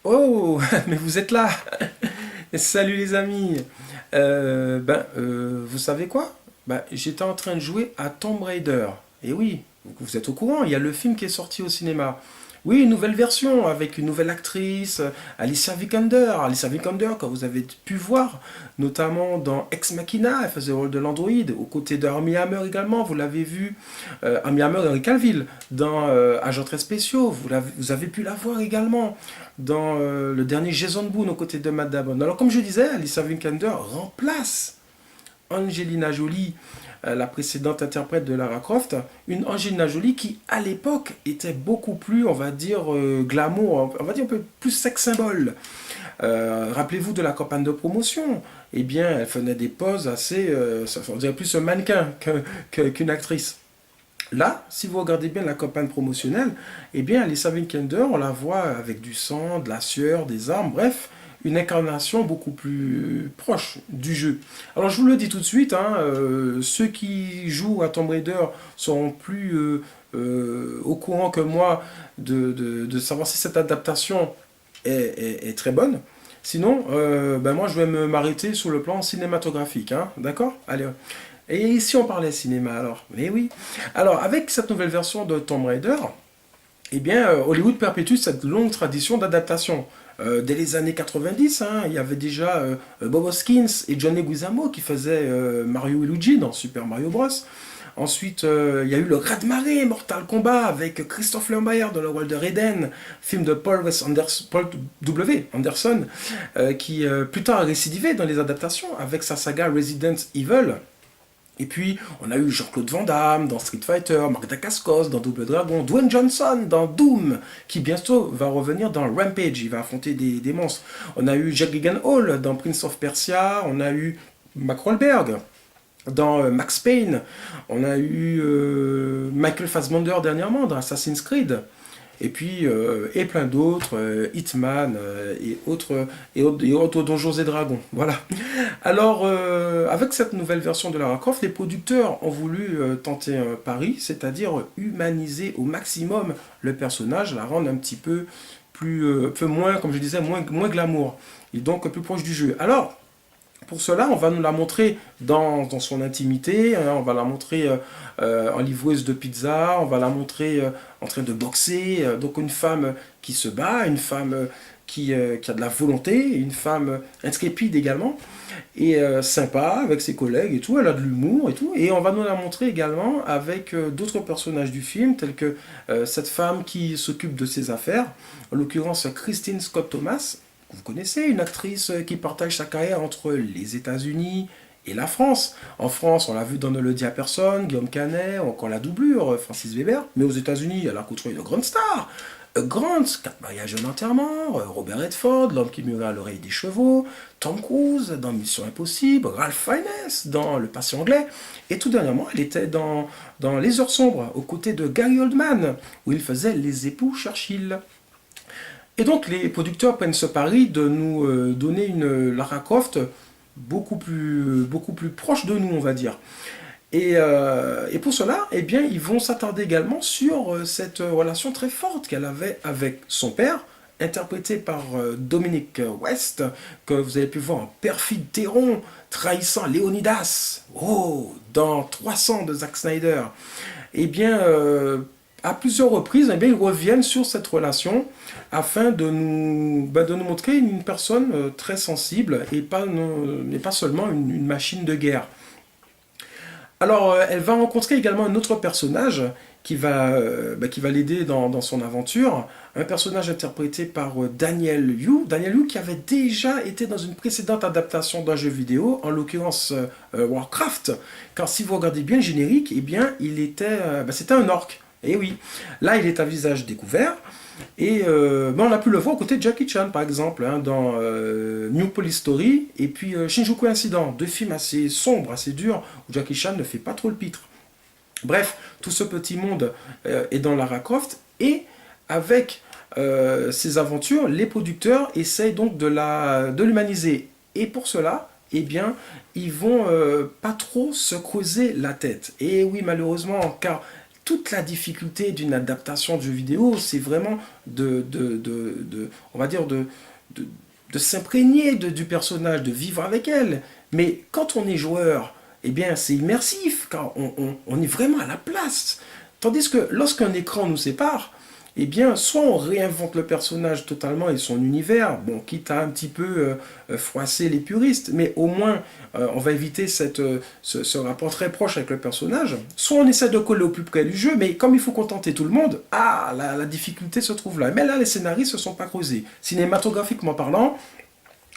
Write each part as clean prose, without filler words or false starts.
Oh, mais vous êtes là. Salut les amis. Vous savez quoi? J'étais en train de jouer à Tomb Raider. Et oui, vous êtes au courant, il y a le film qui est sorti au cinéma. Oui, une nouvelle version avec une nouvelle actrice, Alicia Vikander. Alicia Vikander, que vous avez pu voir, notamment dans Ex Machina, elle faisait le rôle de l'android, aux côtés de Armie Hammer également, vous l'avez vu, Armie Hammer d'Henry Cavill, dans Agents très spéciaux, vous avez pu la voir également dans le dernier Jason Bourne aux côtés de Matt Damon. Alors comme je disais, Alicia Vikander remplace Angelina Jolie, la précédente interprète de Lara Croft, une Angelina Jolie qui, à l'époque, était beaucoup plus, on va dire, glamour, on va dire un peu plus sex symbole. Rappelez-vous de la campagne de promotion. Eh bien, elle faisait des poses assez, on dirait plus un mannequin qu'une actrice. Là, si vous regardez bien la campagne promotionnelle, eh bien, Alicia Vikander, on la voit avec du sang, de la sueur, des armes, bref, une incarnation beaucoup plus proche du jeu. Alors, je vous le dis tout de suite, hein, ceux qui jouent à Tomb Raider sont plus au courant que moi de savoir si cette adaptation est très bonne. Sinon, moi, je vais m'arrêter sur le plan cinématographique, hein, d'accord? Allez. Et si on parlait cinéma alors? Mais oui. Alors, avec cette nouvelle version de Tomb Raider, eh bien, Hollywood perpétue cette longue tradition d'adaptation. Dès les années 90, hein, il y avait déjà Bob Hoskins et John Leguizamo qui faisaient Mario et Luigi dans Super Mario Bros. Ensuite, il y a eu le Raz-de-Marée Mortal Kombat avec Christophe Lambert dans le rôle de Raiden, film de Paul W. Anderson, qui plus tard a récidivé dans les adaptations avec sa saga Resident Evil. Et puis, on a eu Jean-Claude Van Damme dans Street Fighter, Marc Dacascos dans Double Dragon, Dwayne Johnson dans Doom, qui bientôt va revenir dans Rampage, il va affronter des monstres. On a eu Jack Gyllenhaal dans Prince of Persia, on a eu Mark Wahlberg dans Max Payne, on a eu Michael Fassbender dernièrement dans Assassin's Creed. Et puis, et plein d'autres, Hitman et autres Donjons et Dragons. Voilà. Alors, avec cette nouvelle version de Lara Croft, les producteurs ont voulu tenter un pari, c'est-à-dire humaniser au maximum le personnage, la rendre un petit peu plus, un peu moins, comme je disais, moins glamour, et donc plus proche du jeu. Alors, pour cela, on va nous la montrer dans son intimité, hein, on va la montrer en livreuse de pizza, on va la montrer en train de boxer, donc une femme qui se bat, une femme qui a de la volonté, une femme intrépide également, et sympa avec ses collègues et tout, elle a de l'humour et tout, et on va nous la montrer également avec d'autres personnages du film, tels que cette femme qui s'occupe de ses affaires, en l'occurrence Christine Scott Thomas, vous connaissez, une actrice qui partage sa carrière entre les États-Unis et la France. En France, on l'a vu dans Ne le dit à personne, Guillaume Canet, ou encore la doublure, Francis Weber. Mais aux États-Unis, elle a côtoyé de grandes stars. Grant, 4 mariages et un enterrement, Robert Redford, l'homme qui murmurait à l'oreille des chevaux, Tom Cruise dans Mission Impossible, Ralph Fiennes dans Le Patient anglais, et tout dernièrement, elle était dans Les Heures sombres, aux côtés de Gary Oldman, où il faisait Les époux Churchill. Et donc les producteurs prennent ce pari de nous donner une Lara Croft beaucoup plus proche de nous, on va dire. Et pour cela, eh bien, ils vont s'attarder également sur cette relation très forte qu'elle avait avec son père, interprété par Dominic West, que vous avez pu voir en perfide Théron, trahissant Léonidas, oh, dans 300 de Zack Snyder. Eh bien, à plusieurs reprises, eh bien, ils reviennent sur cette relation afin de nous montrer une personne très sensible et pas seulement une machine de guerre. Alors, elle va rencontrer également un autre personnage qui va l'aider dans son aventure, un personnage interprété par Daniel Yu. Daniel Yu qui avait déjà été dans une précédente adaptation d'un jeu vidéo, en l'occurrence Warcraft, car si vous regardez bien le générique, eh bien, c'était un orc. Et oui, là il est à visage découvert, et on a pu le voir aux côtés de Jackie Chan par exemple, hein, dans New Police Story, et puis Shinjuku Incident, deux films assez sombres, assez durs, où Jackie Chan ne fait pas trop le pitre. Bref, tout ce petit monde est dans Lara Croft, et avec ces aventures, les producteurs essayent donc de l'humaniser. Et pour cela, eh bien, ils vont pas trop se creuser la tête. Et oui, malheureusement, car toute la difficulté d'une adaptation de jeu vidéo, c'est vraiment on va dire de, de s'imprégner du personnage, de vivre avec elle. Mais quand on est joueur, eh bien, c'est immersif, car on est vraiment à la place. Tandis que lorsqu'un écran nous sépare, eh bien, soit on réinvente le personnage totalement et son univers, bon, quitte à un petit peu froisser les puristes, mais au moins on va éviter ce rapport très proche avec le personnage. Soit on essaie de coller au plus près du jeu, mais comme il faut contenter tout le monde, la difficulté se trouve là. Mais là, les scénaristes ne se sont pas creusés. Cinématographiquement parlant,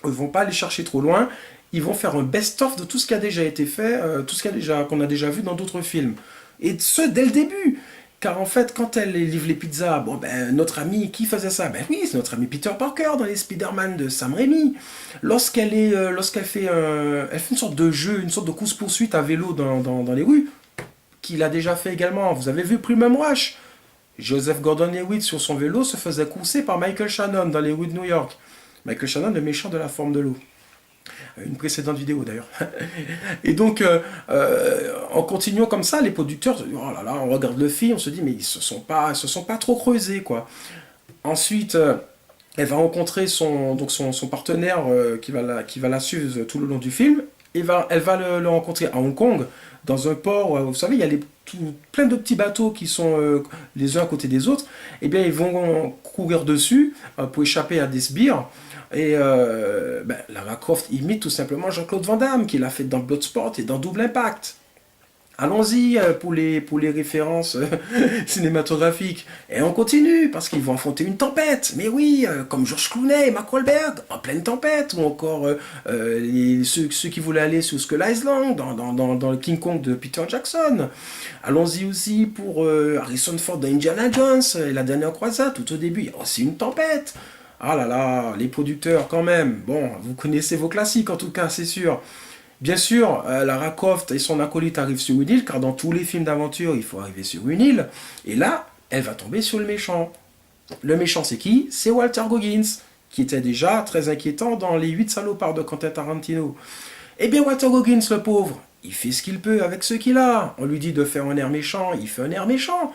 ils ne vont pas aller chercher trop loin. Ils vont faire un best-of de tout ce qui a déjà été fait, tout ce qu'on a déjà vu dans d'autres films. Et ce, dès le début. Car en fait, quand elle livre les pizzas, bon ben notre ami, qui faisait ça? Ben oui, c'est notre ami Peter Parker dans les Spider-Man de Sam Raimi. Lorsqu'elle fait, elle fait une sorte de jeu, une sorte de course-poursuite à vélo dans les rues, qu'il a déjà fait également. Vous avez vu Premium Rush? Joseph Gordon-Levitt sur son vélo se faisait courser par Michael Shannon dans les rues de New York. Michael Shannon, le méchant de La Forme de l'eau. Une précédente vidéo d'ailleurs. Et donc, en continuant comme ça, les producteurs, oh là là, on regarde le film, on se dit, mais ils se sont pas trop creusés, quoi. Ensuite, elle va rencontrer son partenaire qui va la suivre tout le long du film. Et elle va le rencontrer à Hong Kong, dans un port, vous savez, il y a plein de petits bateaux qui sont les uns à côté des autres. Eh bien, ils vont courir dessus pour échapper à des sbires. Et Lara Croft imite tout simplement Jean-Claude Van Damme, qui l'a fait dans Bloodsport et dans Double Impact. Allons-y pour les références cinématographiques. Et on continue, parce qu'ils vont affronter une tempête. Mais oui, comme George Clooney et Mark Wahlberg, en pleine tempête. Ou encore ceux qui voulaient aller sur Skull Island, dans le King Kong de Peter Jackson. Allons-y aussi pour Harrison Ford dans Indiana Jones et la dernière croisade. Tout au début, il y a aussi une tempête. Ah là là, les producteurs quand même. Bon, vous connaissez vos classiques en tout cas, c'est sûr. Bien sûr, Lara Croft et son acolyte arrivent sur une île, car dans tous les films d'aventure, il faut arriver sur une île. Et là, elle va tomber sur le méchant. Le méchant, c'est qui? C'est Walter Goggins, qui était déjà très inquiétant dans Les 8 salopards de Quentin Tarantino. Eh bien, Walter Goggins, le pauvre, il fait ce qu'il peut avec ce qu'il a. On lui dit de faire un air méchant, il fait un air méchant.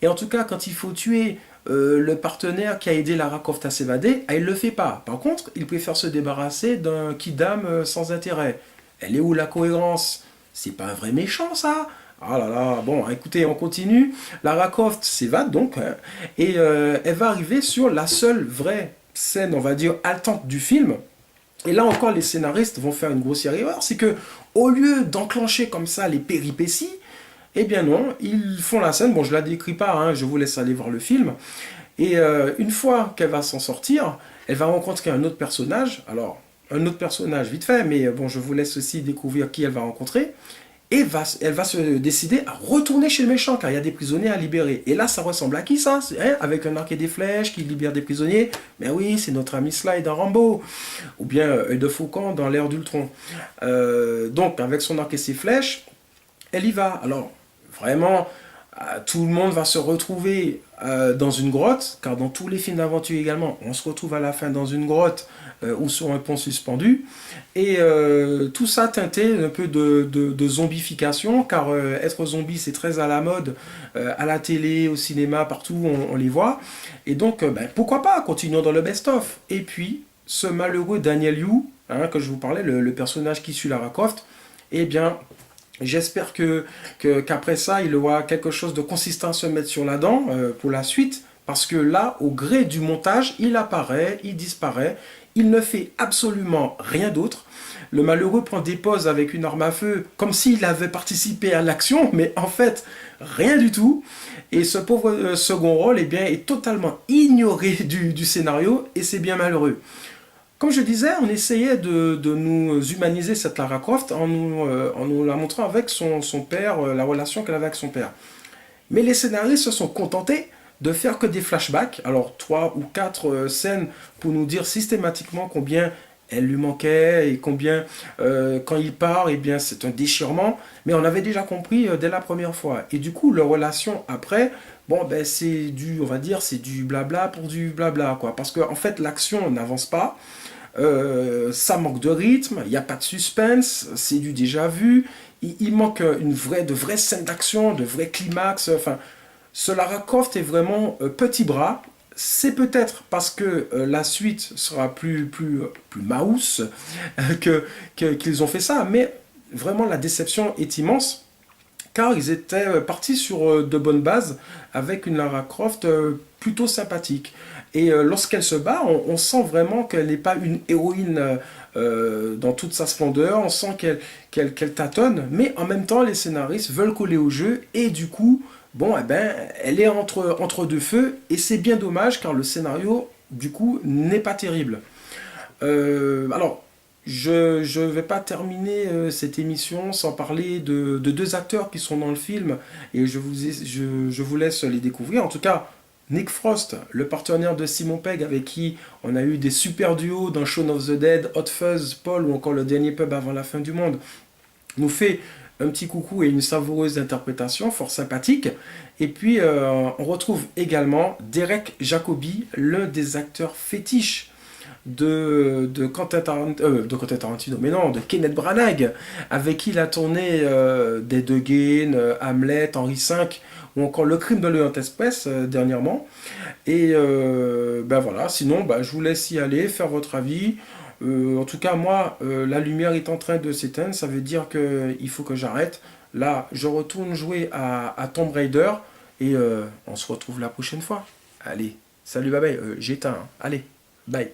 Et en tout cas, quand il faut tuer le partenaire qui a aidé Lara Croft à s'évader, il ne le fait pas. Par contre, il préfère se débarrasser d'un kidam sans intérêt. Elle est où la cohérence? C'est pas un vrai méchant, ça? Ah là là, bon, écoutez, on continue. Lara Croft s'évade donc, hein, et elle va arriver sur la seule vraie scène, on va dire, haletante du film. Et là encore, les scénaristes vont faire une grossière erreur, c'est que au lieu d'enclencher comme ça les péripéties, eh bien non, ils font la scène, bon je la décris pas, hein, je vous laisse aller voir le film, et une fois qu'elle va s'en sortir, elle va rencontrer un autre personnage, alors un autre personnage vite fait, mais bon je vous laisse aussi découvrir qui elle va rencontrer, et elle va se décider à retourner chez le méchant, car il y a des prisonniers à libérer. Et là ça ressemble à qui ça? Hein, avec un arc et des flèches qui libère des prisonniers? Mais oui, c'est notre ami Sly dans Rambo, ou bien Œil de Faucon dans l'ère d'Ultron. Donc avec son arc et ses flèches, elle y va. Alors vraiment, tout le monde va se retrouver dans une grotte, car dans tous les films d'aventure également, on se retrouve à la fin dans une grotte ou sur un pont suspendu. Et tout ça teinté un peu de zombification, car être zombie c'est très à la mode, à la télé, au cinéma, partout on les voit. Et donc, pourquoi pas, continuons dans le best-of. Et puis, ce malheureux Daniel Yu, hein, que je vous parlais, le personnage qui suit Lara Croft, eh bien, j'espère qu'après ça, il aura quelque chose de consistant à se mettre sur la dent pour la suite, parce que là, au gré du montage, il apparaît, il disparaît, il ne fait absolument rien d'autre. Le malheureux prend des poses avec une arme à feu, comme s'il avait participé à l'action, mais en fait, rien du tout. Et ce pauvre second rôle eh bien, est totalement ignoré du scénario, et c'est bien malheureux. Comme je disais, on essayait de nous humaniser cette Lara Croft en nous la montrant avec son père, la relation qu'elle avait avec son père. Mais les scénaristes se sont contentés de faire que des flashbacks, alors 3 ou 4 scènes pour nous dire systématiquement combien elle lui manquait et combien quand il part, eh bien c'est un déchirement. Mais on avait déjà compris dès la première fois. Et du coup, leur relation après, bon ben c'est du, on va dire, c'est du blabla pour du blabla, quoi. Parce qu'en fait, l'action n'avance pas. Ça manque de rythme, il n'y a pas de suspense, c'est du déjà vu. Il manque de vraies scènes d'action, de vrais climax. Enfin, ce Lara Croft est vraiment petit bras. C'est peut-être parce que la suite sera plus mouse qu'ils ont fait ça, mais vraiment la déception est immense car ils étaient partis sur de bonnes bases avec une Lara Croft plutôt sympathique. Et lorsqu'elle se bat, on sent vraiment qu'elle n'est pas une héroïne dans toute sa splendeur, on sent qu'elle tâtonne, mais en même temps, les scénaristes veulent coller au jeu, et du coup, bon, eh ben, elle est entre deux feux, et c'est bien dommage, car le scénario, du coup, n'est pas terrible. Alors, je ne vais pas terminer cette émission sans parler de deux acteurs qui sont dans le film et je vous laisse les découvrir. En tout cas, Nick Frost, le partenaire de Simon Pegg avec qui on a eu des super duos dans Shaun of the Dead, Hot Fuzz, Paul ou encore Le Dernier Pub avant la fin du monde, nous fait un petit coucou et une savoureuse interprétation fort sympathique. Et puis on retrouve également Derek Jacobi, l'un des acteurs fétiches de Quentin Tarantino, mais non, de Kenneth Branagh, avec qui il a tourné Dead Again, Hamlet, Henri V, ou encore Le Crime de l'Orient Express dernièrement. Et ben voilà, sinon je vous laisse y aller, faire votre avis. En tout cas, moi, la lumière est en train de s'éteindre, ça veut dire qu'il faut que j'arrête. Là, je retourne jouer à Tomb Raider et on se retrouve la prochaine fois. Allez, salut, bye bye, j'éteins, hein. Allez, bye.